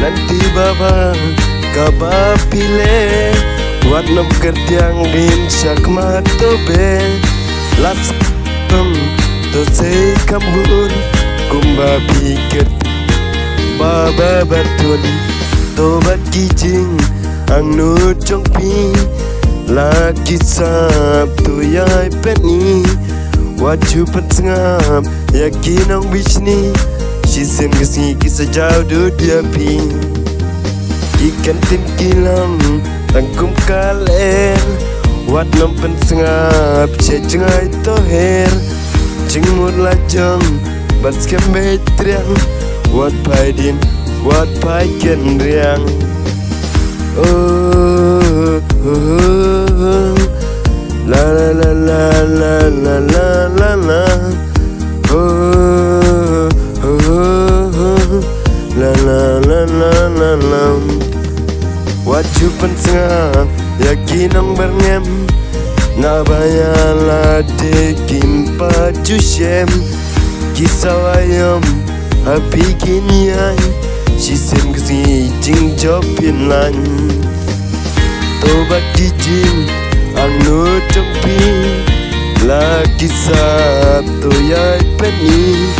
Nanti baba kabapile Warna kertiang din syakmat tobe Lats to say kambun Kumba pikir baba batun Tobat kijing ang nujong pi Lagi sab tu yai peni Waju pensengam yakin ang bisni Sisen kesini kisah jauh du dia pi Ikan tin kilam tangkum kalen Wat nom pensengap cecengai toher Cengmur lajang bas kemetriang Wat pai din wat pai kendriang Oh, la la la la la la la la la Oh, la la la la la la Waju pensengam yakin ang berngem Nabayala dekin paju shem Kisah ayam api kinian Sisen kesi jing jopin lan Tobat kijing ang nutempi Lagi sabtu yai peni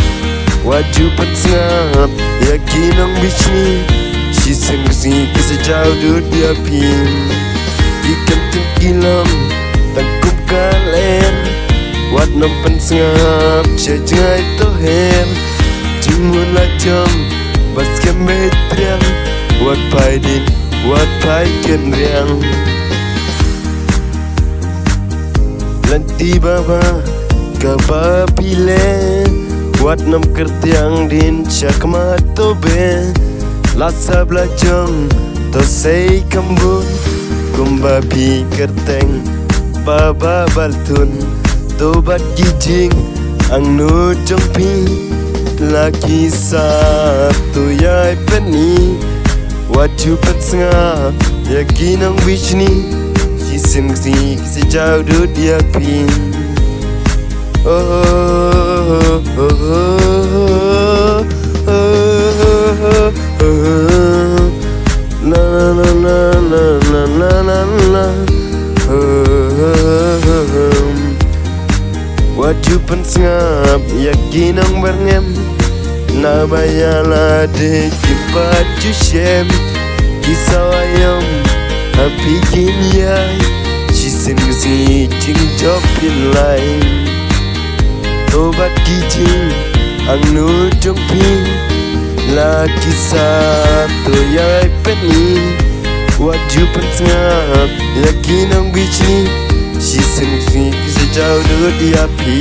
Waju pensengap yakin ang bisni Sisen kesi kisah jauh du dia pin Ikan tengkilam tangkup kalen Wat nom pensengap cecengai toher Cingmun lajam bas kemetriang Wat pai din wat pai kendriang Lanti baba kabapile Wat nom kertiang din syakmat tobe Lasa belajang to say kambun Kumba pikir teng baba baltun Tobat kijing ang nujong pi Lagi satu yai peni Waju pensengap yakin ang bisni Sisen kesi kisah jauh du dia pi Oh, oh, oh, oh, oh, oh. La la la la la la la la Waju pensengap yakin ang berngem Nabayala dekin paju shem Kisah ayam api kinyai Sisen kesi jing jopin lain Tobat kijing ang nujong pin Lagi satu yai peni Waju pensengap yakin ang bisni Sisen kesi kisah jauh du dia pi